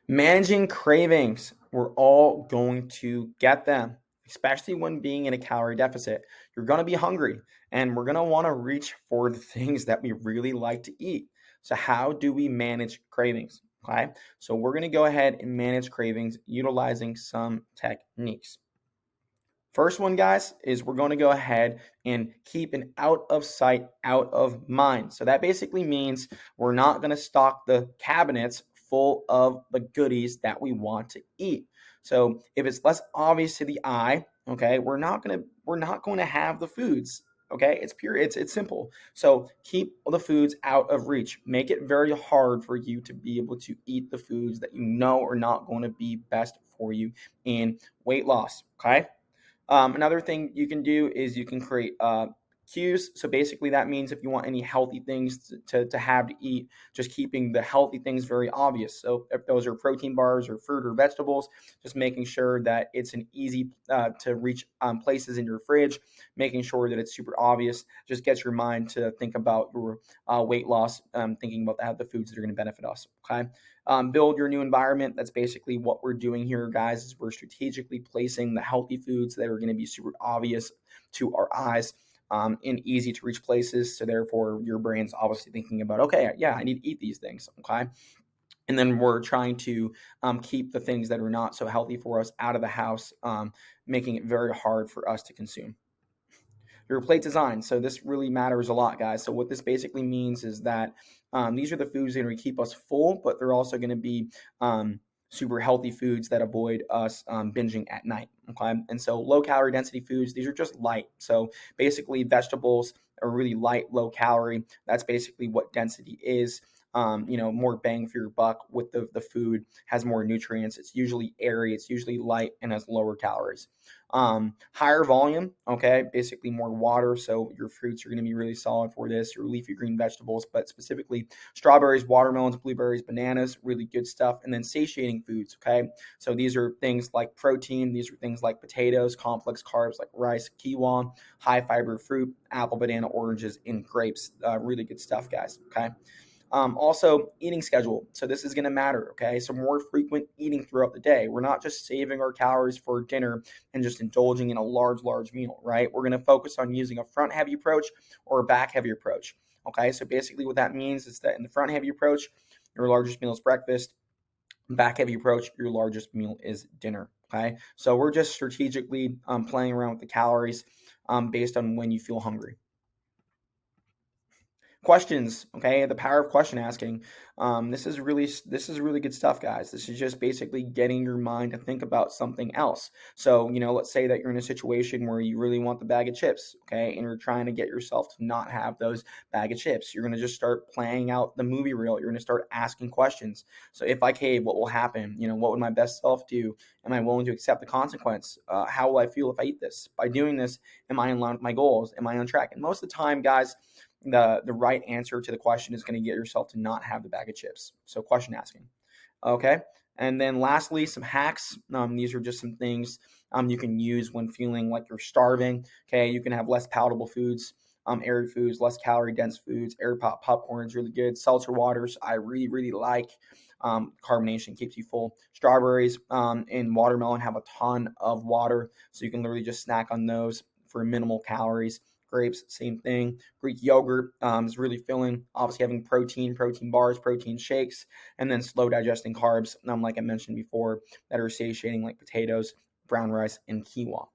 Managing cravings, we're all going to get them, especially when being in a calorie deficit. You're going to be hungry and we're going to want to reach for the things that we really like to eat. So, how do we manage cravings? Okay, so we're going to go ahead and manage cravings utilizing some techniques. First one, guys, is we're going to go ahead and keep an out of sight, out of mind. So that basically means we're not going to stock the cabinets full of the goodies that we want to eat. So if it's less obvious to the eye, okay, we're not going to have the foods. Okay, it's pure, it's simple. So keep the foods out of reach. Make it very hard for you to be able to eat the foods that you know are not going to be best for you in weight loss. Okay. Another thing you can do is you can create cues. So basically, that means if you want any healthy things to have to eat, just keeping the healthy things very obvious. So if those are protein bars or fruit or vegetables, just making sure that it's an easy to reach places in your fridge, making sure that it's super obvious. Just gets your mind to think about your weight loss, thinking about the foods that are going to benefit us. Okay. Build your new environment. That's basically what we're doing here, guys, is we're strategically placing the healthy foods that are going to be super obvious to our eyes in easy to reach places. So therefore your brain's obviously thinking about, okay, yeah, I need to eat these things. Okay. And then we're trying to keep the things that are not so healthy for us out of the house, making it very hard for us to consume. Your plate design. So this really matters a lot, guys. So what this basically means is that these are the foods that are going to keep us full, but they're also going to be super healthy foods that avoid us binging at night. Okay, and so low calorie density foods. These are just light. So basically, vegetables are really light, low calorie. That's basically what density is. More bang for your buck with the food, has more nutrients. It's usually airy, it's usually light, and has lower calories. Higher volume, okay, basically more water. So your fruits are going to be really solid for this, your leafy green vegetables, but specifically strawberries, watermelons, blueberries, bananas, really good stuff. And then satiating foods, okay. So these are things like protein, these are things like potatoes, complex carbs like rice, quinoa, high fiber fruit, apple, banana, oranges, and grapes. Really good stuff, guys, okay. Also, eating schedule. So this is going to matter, okay? So more frequent eating throughout the day. We're not just saving our calories for dinner and just indulging in a large meal, right? We're going to focus on using a front-heavy approach or a back-heavy approach, okay? So basically what that means is that in the front-heavy approach, your largest meal is breakfast. Back-heavy approach, your largest meal is dinner, okay? So we're just strategically playing around with the calories based on when you feel hungry. Questions, okay, the power of question asking. This is really good stuff, guys. This is just basically getting your mind to think about something else. So let's say that you're in a situation where you really want the bag of chips, okay, and you're trying to get yourself to not have those bag of chips. You're going to just start playing out the movie reel. You're going to start asking questions. So if I cave, what will happen? What would my best self do? Am I willing to accept the consequence? How will I feel if I eat this? By doing this, am I in line with my goals? Am I on track? And most of the time, guys, the right answer to the question is going to get yourself to not have the bag of chips. So question asking. Okay. And then lastly, some hacks. These are just some things you can use when feeling like you're starving. Okay. You can have less palatable foods, airy foods, less calorie dense foods. Air pop popcorn is really good. Seltzer waters, I really like. Carbonation keeps you full. Strawberries and watermelon have a ton of water, so you can literally just snack on those for minimal calories. Grapes, same thing. Greek yogurt is really filling. Obviously, having protein bars, protein shakes, and then slow digesting carbs, like I mentioned before, that are satiating, like potatoes, brown rice, and quinoa.